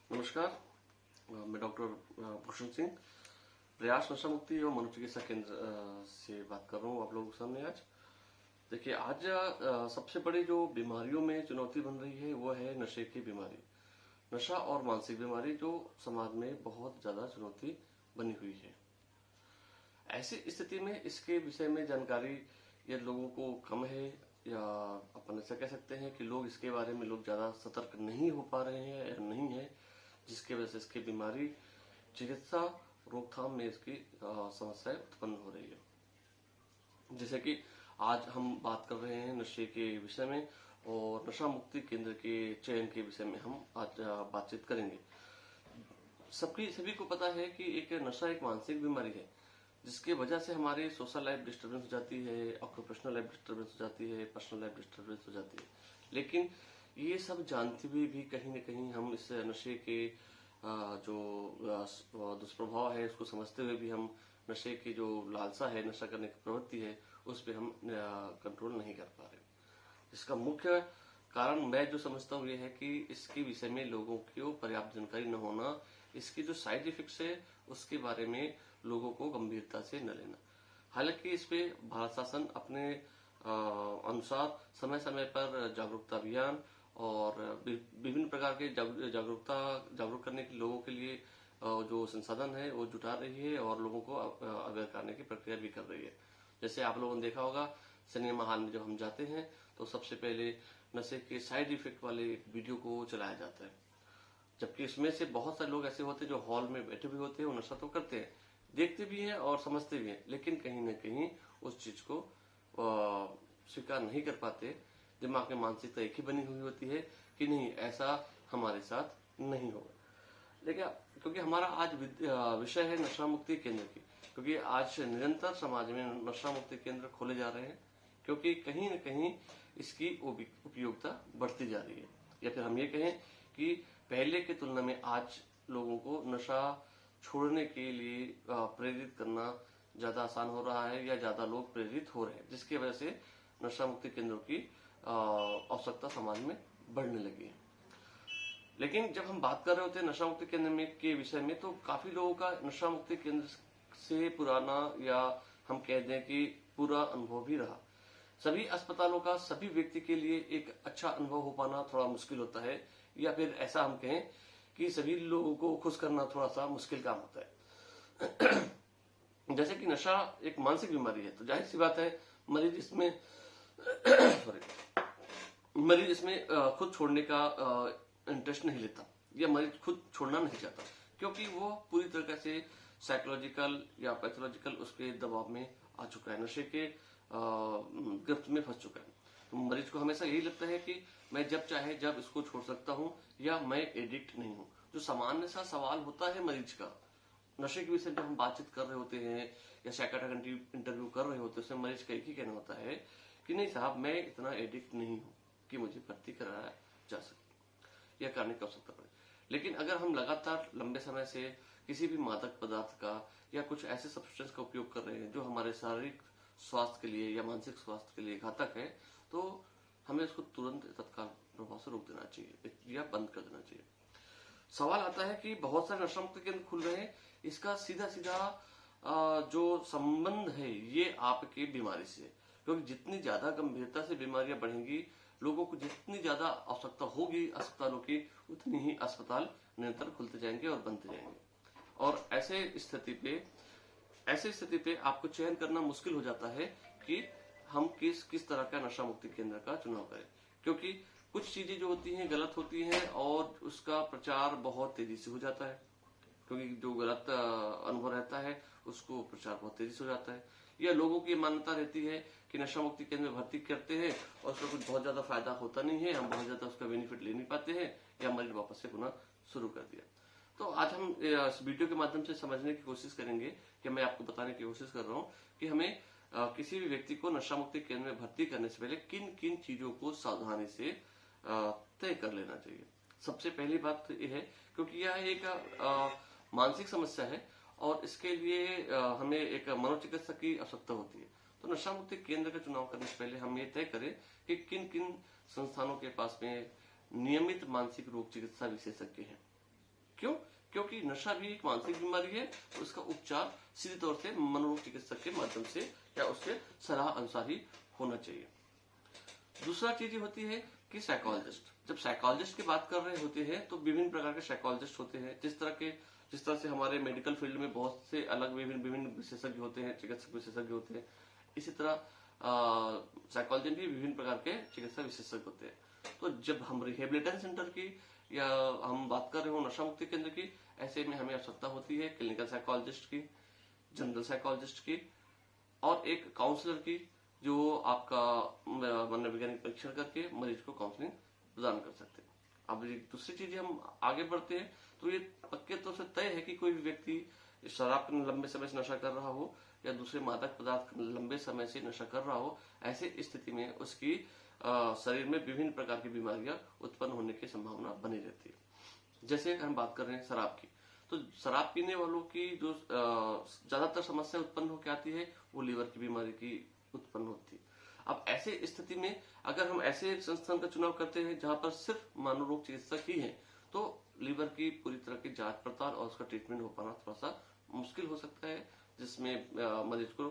नमस्कार। मैं डॉक्टर भूषण सिंह, प्रयास नशा मुक्ति एवं मनोचिकित्सा केंद्र से बात कर रहा हूँ आप लोगों के सामने। आज देखिए, आज सबसे बड़ी जो बीमारियों में चुनौती बन रही है वो है नशे की बीमारी। नशा और मानसिक बीमारी जो समाज में बहुत ज्यादा चुनौती बनी हुई है। ऐसी स्थिति में इसके विषय में जानकारी या लोगों को कम है, या अपन ऐसा कह सकते हैं कि लोग इसके बारे में लोग ज्यादा सतर्क नहीं हो पा रहे हैं या नहीं है, जिसकी वजह से इसकी बीमारी, चिकित्सा, रोकथाम में इसकी समस्याएं उत्पन्न हो रही है। जैसे कि आज हम बात कर रहे हैं नशे के विषय में और नशा मुक्ति केंद्र के चयन के विषय में हम आज बातचीत करेंगे। सभी को पता है कि एक नशा एक मानसिक बीमारी है, जिसकी वजह से हमारी सोशल लाइफ डिस्टर्बेंस हो जाती है, ऑक्यूपेशनल लाइफ डिस्टर्बेंस हो जाती है, पर्सनल लाइफ डिस्टर्बेंस हो जाती है। लेकिन ये सब जानते हुए भी कहीं न कहीं हम इस नशे के जो दुष्प्रभाव है उसको समझते हुए भी हम नशे की जो लालसा है, नशा करने की प्रवृत्ति है, उस पर हम कंट्रोल नहीं कर पा रहे। इसका मुख्य कारण मैं जो समझता हूँ ये है कि इसके विषय में लोगों को पर्याप्त जानकारी न होना, इसके जो साइड इफेक्ट्स है उसके बारे में लोगों को गंभीरता से न लेना। हालांकि इस पे भारत शासन अपने अनुसार समय समय पर जागरूकता अभियान और विभिन्न प्रकार के जागरूक करने के लोगों के लिए जो संसाधन है वो जुटा रही है और लोगों को अवेयर करने की प्रक्रिया भी कर रही है। जैसे आप लोगों ने देखा होगा, सिनेमा हॉल में जब हम जाते हैं तो सबसे पहले नशे के साइड इफेक्ट वाले वीडियो को चलाया जाता है, जबकि इसमें से बहुत सारे लोग ऐसे होते हैं जो हॉल में बैठे हुए होते हैं, वो नशा तो करते हैं, देखते भी हैं और समझते भी हैं, लेकिन कहीं न कहीं उस चीज को स्वीकार नहीं कर पाते। दिमाग में मानसिकता एक ही बनी हुई होती है कि नहीं, ऐसा हमारे साथ नहीं होगा। लेकिन क्योंकि हमारा आज विषय है नशा मुक्ति केंद्र की, क्योंकि आज निरंतर समाज में नशा मुक्ति केंद्र खोले जा रहे हैं, क्योंकि कहीं न कहीं इसकी उपयोगिता बढ़ती जा रही है। या फिर हम ये कहें कि पहले की तुलना में आज लोगों को नशा छोड़ने के लिए प्रेरित करना ज्यादा आसान हो रहा है, या ज्यादा लोग प्रेरित हो रहे हैं, जिसकी वजह से नशा मुक्ति केंद्रों की आवश्यकता समाज में बढ़ने लगी है। लेकिन जब हम बात कर रहे होते हैं नशा मुक्ति केंद्र में के विषय में, तो काफी लोगों का नशा मुक्ति केंद्र से पुराना, या हम कह दें कि पूरा अनुभव भी रहा। सभी अस्पतालों का सभी व्यक्ति के लिए एक अच्छा अनुभव हो पाना थोड़ा मुश्किल होता है, या फिर ऐसा हम कहें कि सभी लोगों को खुश करना थोड़ा सा मुश्किल काम होता है। जैसे कि नशा एक मानसिक बीमारी है, तो जाहिर सी बात है मरीज इसमें मरीज इसमें खुद छोड़ने का इंटरेस्ट नहीं लेता, या मरीज खुद छोड़ना नहीं चाहता, क्योंकि वो पूरी तरह से साइकोलॉजिकल या पैथोलॉजिकल उसके दबाव में आ चुका है, नशे के गिरफ्त में फंस चुका है। तो मरीज को हमेशा यही लगता है कि मैं जब चाहे जब इसको छोड़ सकता हूँ, या मैं एडिक्ट नहीं हूँ। जो सामान्य सा सवाल होता है मरीज का नशे के विषय जब हम बातचीत कर रहे होते हैं या साइकियाट्रिक इंटरव्यू कर रहे होते हैं, उसमें मरीज का एक ही कहना होता है कि नहीं साहब, मैं इतना एडिक्ट नहीं हूँ कि मुझे भर्ती कराया जा सके या करने की आवश्यकता पड़े। लेकिन अगर हम लगातार लंबे समय से किसी भी मादक पदार्थ का या कुछ ऐसे सब्सटेंस का उपयोग कर रहे हैं जो हमारे शारीरिक स्वास्थ्य के लिए या मानसिक स्वास्थ्य के लिए घातक है, तो हमें उसको तुरंत तत्काल प्रभाव से रोक देना चाहिए या बंद कर देना चाहिए। सवाल आता है कि बहुत सारे नशा मुक्ति केंद्र खुल रहे हैं, इसका सीधा सीधा जो संबंध है ये आपकी बीमारी से है, क्योंकि जितनी ज्यादा गंभीरता से बीमारियां बढ़ेंगी, लोगों को जितनी ज्यादा आवश्यकता होगी अस्पतालों की, उतनी ही अस्पताल निरंतर खुलते जाएंगे और बनते जाएंगे। और ऐसे स्थिति पे आपको चयन करना मुश्किल हो जाता है कि हम किस तरह का नशा मुक्ति केंद्र का चुनाव करें, क्योंकि कुछ चीजें जो होती हैं गलत होती हैं और उसका प्रचार बहुत तेजी से हो जाता है, क्योंकि जो गलत अनुभव रहता है उसको प्रचार बहुत तेजी से हो जाता है, या लोगों की मान्यता रहती है कि नशा मुक्ति केंद्र में भर्ती करते हैं और उसका कुछ बहुत ज्यादा फायदा होता नहीं है, हम बहुत ज्यादा उसका बेनिफिट ले नहीं पाते हैं, या मरीज वापस से पुनः शुरू कर दिया। तो आज हम इस वीडियो के माध्यम से समझने की कोशिश करेंगे, कि मैं आपको बताने की कोशिश कर रहा हूँ कि हमें किसी भी व्यक्ति को नशा मुक्ति केंद्र में भर्ती करने से पहले किन किन चीजों को सावधानी से तय कर लेना चाहिए। सबसे पहली बात तो यह है, क्योंकि यह एक मानसिक समस्या है और इसके लिए हमें एक मनोचिकित्सक की आवश्यकता होती है। तो नशा मुक्ति केंद्र का चुनाव करने से पहले हम ये तय करें कि किन किन संस्थानों के पास में नियमित मानसिक रोग चिकित्सा विशेषज्ञ हैं। क्यों? क्योंकि नशा भी एक मानसिक बीमारी है, तो इसका उपचार सीधे तौर से मनोरोग चिकित्सक के माध्यम से या उसके सलाह अनुसार ही होना चाहिए। दूसरा चीज होती है कि साइकोलॉजिस्ट, जब साइकोलॉजिस्ट की बात कर रहे होते हैं तो विभिन्न प्रकार के साइकोलॉजिस्ट होते हैं। जिस तरह से हमारे मेडिकल फील्ड में बहुत से अलग विभिन्न विभिन्न विशेषज्ञ होते हैं, चिकित्सक विशेषज्ञ होते हैं, इसी तरह साइकोलॉजी भी विभिन्न प्रकार के चिकित्सा विशेषज्ञ होते हैं। तो जब हम रिहेबिलिटेशन सेंटर की या हम बात कर रहे हो नशा मुक्ति केंद्र की, ऐसे में हमें आवश्यकता होती है क्लिनिकल साइकोलॉजिस्ट की, जनरल साइकोलॉजिस्ट की और एक काउंसलर की, जो आपका मनोवैज्ञानिक परीक्षण करके मरीज को काउंसलिंग प्रदान कर सकते हैं। अब दूसरी चीज हम आगे बढ़ते हैं तो ये पक्के तौर से तय है कि कोई भी व्यक्ति शराब लंबे समय से नशा कर रहा हो या दूसरे मादक पदार्थ लंबे समय से नशा कर रहा हो, ऐसे स्थिति में उसकी शरीर में विभिन्न प्रकार की बीमारियां उत्पन्न होने की संभावना बनी रहती है। जैसे हम बात कर रहे हैं शराब की, तो शराब पीने वालों की जो ज्यादातर समस्या उत्पन्न होकर आती है वो लीवर की बीमारी की उत्पन्न होती है। अब ऐसे स्थिति में अगर हम ऐसे संस्थान का चुनाव करते हैं जहां पर सिर्फ मनोरोग चिकित्सक ही हैं, तो लीवर की पूरी तरह की जांच पड़ताल और उसका ट्रीटमेंट हो पाना थोड़ा सा मुश्किल हो सकता है, जिसमें मरीज को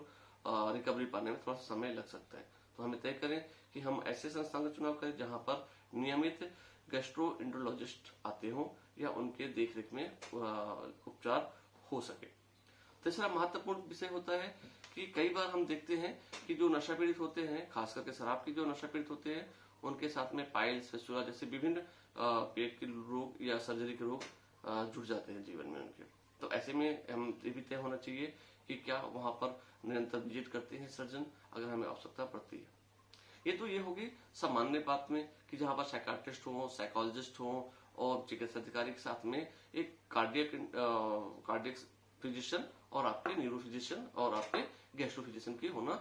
रिकवरी पाने में थोड़ा सा समय लग सकता है। तो हमें तय करें कि हम ऐसे संस्थान का चुनाव करें जहां पर नियमित गैस्ट्रोएंटरोलॉजिस्ट आते हों या उनके देखरेख में उपचार हो सके। तीसरा महत्वपूर्ण विषय होता है कि कई बार हम देखते हैं कि जो नशा पीड़ित होते हैं, खास करके शराब की जो नशा पीड़ित होते हैं, उनके साथ में पाइल्स, फिस्टुला जैसे विभिन्न पेट के रोग या सर्जरी के रोग जुड़ जाते हैं जीवन में उनके। तो ऐसे में हम ये भी तय होना चाहिए कि क्या वहां पर निरंतर विजिट करते हैं सर्जन अगर हमें आवश्यकता पड़ती है। ये तो ये होगी सामान्य बात में कि जहां पर साइकाट्रिस्ट हो, साइकोलॉजिस्ट हो और चिकित्सा अधिकारी के साथ में एक कार्डियक फिजिशियन और आपके न्यूरो फिजिशियन और आपके गैस्ट्रो फिजिशियन की होना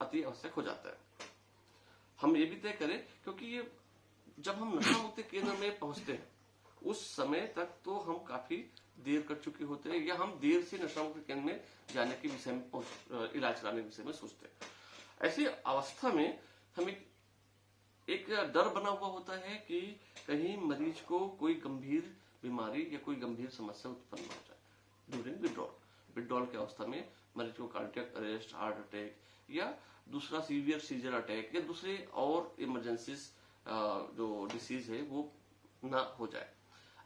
अति आवश्यक हो जाता है। हम ये भी तय करें क्योंकि ये जब हम नशा मुक्ति केंद्र में पहुंचते हैं उस समय तक तो हम काफी देर कर चुके होते हैं या हम देर से नशा मुक्ति केंद्र में जाने के विषय में इलाज कराने के विषय में सोचते हैं। ऐसी अवस्था में हमें एक डर बना हुआ होता है कि कहीं मरीज को कोई गंभीर बीमारी या कोई गंभीर समस्या उत्पन्न हो जाए ड्यूरिंग विड्रॉल की अवस्था में मरीज को कार्डियक अरेस्ट, हार्ट अटैक या दूसरा सीवियर सीजर अटैक या दूसरे और इमरजेंसीज जो डिसीज है वो ना हो जाए।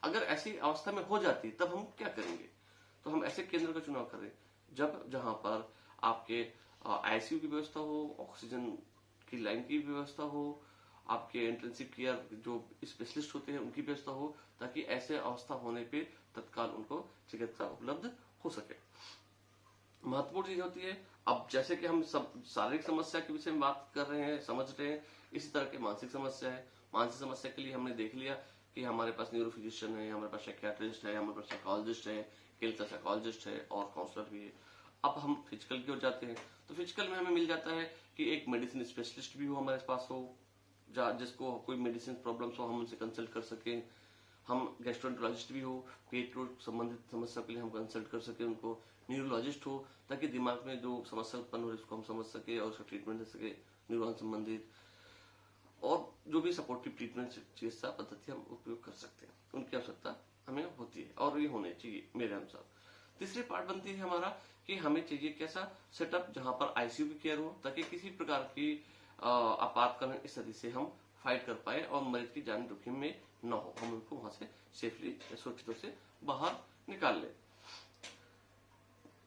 अगर ऐसी अवस्था में हो जाती तब हम क्या करेंगे? तो हम ऐसे केंद्र का चुनाव करें जहां पर आपके आईसीयू की व्यवस्था हो, ऑक्सीजन की लाइन की व्यवस्था हो, आपके इंटेंसिव केयर जो स्पेशलिस्ट होते हैं उनकी व्यवस्था हो, ताकि ऐसे अवस्था होने पे तत्काल उनको चिकित्सा उपलब्ध हो सके। महत्वपूर्ण चीज होती है, अब जैसे कि हम सब शारीरिक समस्या के विषय में बात कर रहे हैं, समझ रहे हैं, इसी तरह की मानसिक समस्या है। मानसिक समस्या के लिए हमने देख लिया कि हमारे पास न्यूरो फिजिशियन है, हमारे पास साइकियाट्रिस्ट है, हमारे पास साइकोलॉजिस्ट है, क्लिनिकल साइकोलॉजिस्ट है और काउंसलर भी है। अब हम फिजिकल की ओर जाते हैं तो फिजिकल में हमें मिल जाता है कि एक मेडिसिन स्पेशलिस्ट भी हो हमारे पास हो, जिसको कोई मेडिसिन प्रॉब्लम्स हो हम उनसे कंसल्ट कर सकें। हम गैस्ट्रोएंटरोलॉजिस्ट भी हो, पेट रोग संबंधित समस्या के लिए हम कंसल्ट कर सके उनको। न्यूरोलॉजिस्ट हो ताकि दिमाग में जो समस्या उत्पन्न हो रही है उसको हम समझ सके और उसका ट्रीटमेंट दे सके, न्यूरॉन संबंधित और जो भी सपोर्टिव ट्रीटमेंट चिकित्सा पद्धति हम उपयोग कर सकते हैं, उनकी आवश्यकता हमें होती है और ये होने चाहिए मेरे अनुसार। तीसरी पार्ट बनती है हमारा कि हमें चाहिए कैसा सेटअप जहां पर आईसीयू की केयर हो, ताकि किसी प्रकार की आपातकालीन स्थिति से हम फाइट कर पाए और मरीज की जान जोखिम में न हो, हम उनको वहां से सेफली सुरक्षित रूप से बाहर निकाल ले।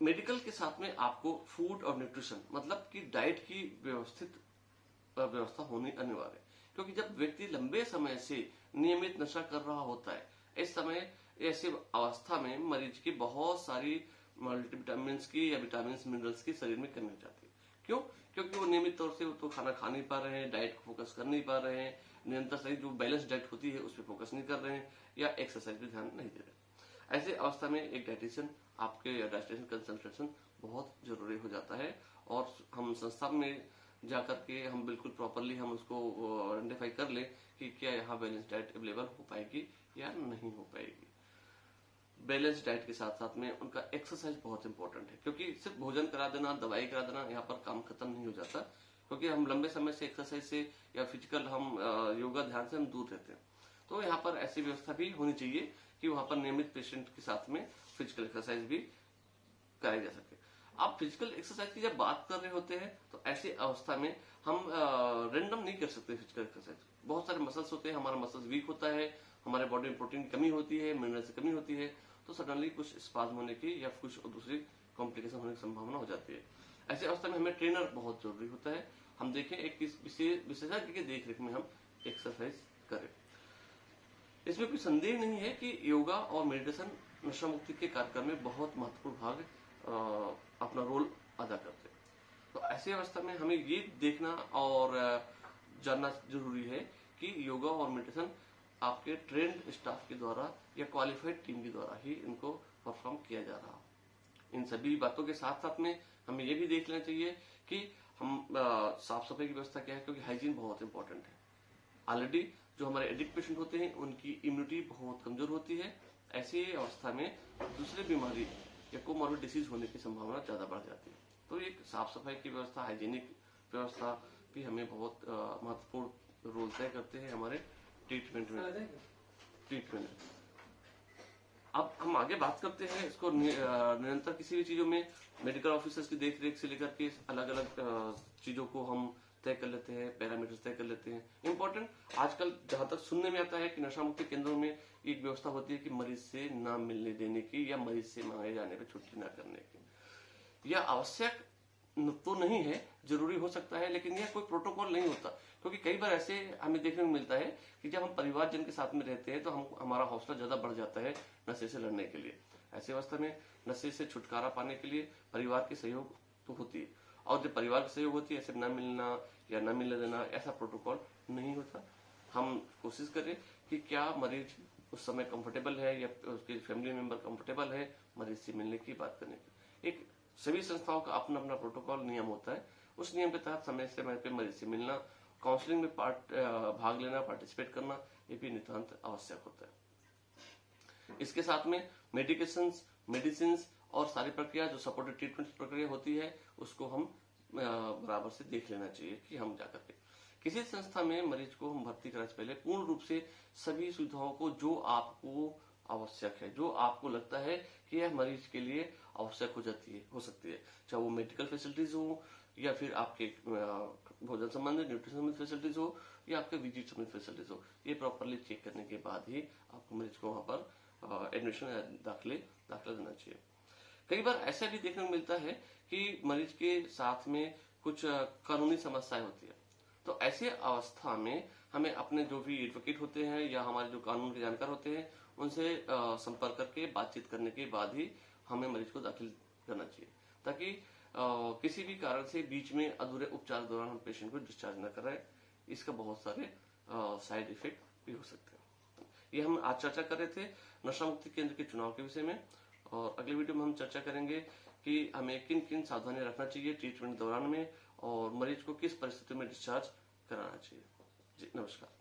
मेडिकल के साथ में आपको फूड और न्यूट्रिशन मतलब कि डाइट की व्यवस्था होनी अनिवार्य है, क्योंकि जब व्यक्ति लंबे समय से नियमित नशा कर रहा होता है, इस समय ऐसी अवस्था में मरीज की बहुत सारी मल्टीविटामिन की या विटामिन मिनरल्स की शरीर में कमी हो जाती है। क्यों? क्योंकि वो नियमित तौर से तो खाना खा नहीं पा रहे हैं, डाइट को फोकस कर नहीं पा रहे हैं, निरंतर सही जो बैलेंस डाइट होती है उस पर फोकस नहीं कर रहे हैं या एक्सरसाइज पे ध्यान नहीं दे रहे। ऐसे अवस्था में एक डाइटिशियन आपके डाइटिशियन कंसल्टेशन बहुत जरूरी हो जाता है और हम संस्था में जाकर के हम बिल्कुल प्रॉपरली हम उसको आइडेंटिफाई कर ले कि क्या यहाँ बैलेंस डाइट अवेलेबल हो पाएगी या नहीं हो पाएगी। बैलेंस डाइट के साथ साथ में उनका एक्सरसाइज बहुत इंपॉर्टेंट है, क्योंकि सिर्फ भोजन करा देना, दवाई करा देना यहाँ पर काम खत्म नहीं हो जाता, क्योंकि हम लंबे समय से एक्सरसाइज से या फिजिकल हम योगा ध्यान से हम दूर रहते हैं। तो यहाँ पर ऐसी व्यवस्था भी होनी चाहिए कि वहां पर नियमित पेशेंट के साथ में फिजिकल एक्सरसाइज भी कराई जा सके। आप फिजिकल एक्सरसाइज की जब बात कर रहे होते हैं तो ऐसी अवस्था में हम रेंडम नहीं कर सकते फिजिकल एक्सरसाइज। बहुत सारे मसल्स होते हैं, हमारा मसल्स वीक होता है, हमारे बॉडी में प्रोटीन की कमी होती है, मिनरल की कमी होती है, तो सडनली कुछ स्पाज्म होने की या कुछ दूसरी कॉम्प्लिकेशन होने की संभावना हो जाती है। ऐसी अवस्था में हमें ट्रेनर बहुत जरूरी होता है। हम देखें एक विशेषज्ञ की देखरेख में हम एक्सरसाइज करें। इसमें कोई संदेह नहीं है कि योगा और मेडिटेशन नशा मुक्ति के कार्यक्रम में बहुत महत्वपूर्ण भाग अपना रोल अदा करते हैं। तो ऐसी अवस्था में हमें ये देखना और जानना जरूरी है कि योगा और मेडिटेशन आपके ट्रेंड स्टाफ के द्वारा या क्वालिफाइड टीम के द्वारा ही इनको परफॉर्म किया जा रहा है। इन सभी बातों के साथ साथ में हमें ये भी देख लेना चाहिए कि हम साफ सफाई की व्यवस्था क्या है, क्योंकि हाइजीन बहुत इंपॉर्टेंट है। ऑलरेडी जो हमारे एडिक्ट पेशेंट होते हैं उनकी इम्यूनिटी बहुत कमजोर होती है। ऐसी अवस्था में दूसरी बीमारी या कोमॉर्बिड डिसीज होने की संभावना ज्यादा बढ़ जाती है। तो एक साफ सफाई की व्यवस्था, हाइजीनिक व्यवस्था भी हमें बहुत महत्वपूर्ण रोल तय करते हैं हमारे ट्रीटमेंट में। अब हम आगे बात करते हैं इसको निरंतर किसी भी चीजों में मेडिकल ऑफिसर्स की देखरेख से लेकर के अलग अलग चीजों को हम तय कर लेते हैं, पैरामीटर्स तय कर लेते हैं। इंपॉर्टेंट आजकल जहां तक सुनने में आता है कि नशा मुक्ति केंद्रों में एक व्यवस्था होती है कि मरीज से ना मिलने देने की या मरीज से मांगे जाने पर छुट्टी ना करने की। यह आवश्यक तो नहीं है, जरूरी हो सकता है, लेकिन यह कोई प्रोटोकॉल नहीं होता। क्योंकि कई बार ऐसे हमें देखने को मिलता है कि जब हम परिवारजन के साथ में रहते हैं तो हमारा हौसला ज्यादा बढ़ जाता है नशे से लड़ने के लिए। ऐसी अवस्था में नशे से छुटकारा पाने के लिए परिवार की सहयोग तो होती है, और जब परिवार की सहयोग होती है ऐसे न मिलना या न मिलने देना ऐसा प्रोटोकॉल नहीं होता। हम कोशिश करें कि क्या मरीज उस समय कंफर्टेबल है या उसके फैमिली मेंबर कंफर्टेबल है मरीज से मिलने की, बात करने की। एक सभी संस्थाओं का अपना अपना प्रोटोकॉल नियम होता है। उस नियम के तहत समय से पे मरीज से मिलना, काउंसलिंग में भाग लेना, पार्टिसिपेट करना, ये भी नितांत आवश्यक होता है। इसके साथ में मेडिसिन और सारी प्रक्रिया जो सपोर्टिव ट्रीटमेंट प्रक्रिया होती है उसको हम बराबर से देख लेना चाहिए कि हम जाकर के किसी संस्था में मरीज को हम भर्ती कराने से पहले पूर्ण रूप से सभी सुविधाओं को जो आपको आवश्यक है, जो आपको लगता है कि यह मरीज के लिए आवश्यक हो सकती है, चाहे वो मेडिकल फैसिलिटीज हो या फिर आपके भोजन संबंधित न्यूट्रिशन संबंधित फैसिलिटीज हो या आपके विजिट संबंधित फैसिलिटीज हो। ये प्रॉपरली चेक करने के बाद ही आपको मरीज को वहां पर एडमिशन या दाखिला देना चाहिए। कई बार ऐसा भी देखने को मिलता है कि मरीज के साथ में कुछ कानूनी समस्याएं होती है। तो ऐसी अवस्था में हमें अपने जो भी एडवोकेट होते हैं या हमारे जो कानून के जानकार होते हैं उनसे संपर्क करके बातचीत करने के बाद ही हमें मरीज को दाखिल करना चाहिए, ताकि किसी भी कारण से बीच में अधूरे उपचार के दौरान हम पेशेंट को डिस्चार्ज न कराएं। इसका बहुत सारे साइड इफेक्ट भी हो सकते हैं। ये हम आज चर्चा कर रहे थे नशा मुक्ति केंद्र के चुनाव के विषय में, और अगले वीडियो में हम चर्चा करेंगे कि हमें किन किन सावधानियां रखना चाहिए ट्रीटमेंट दौरान में और मरीज को किस परिस्थिति में डिस्चार्ज कराना चाहिए। जी नमस्कार।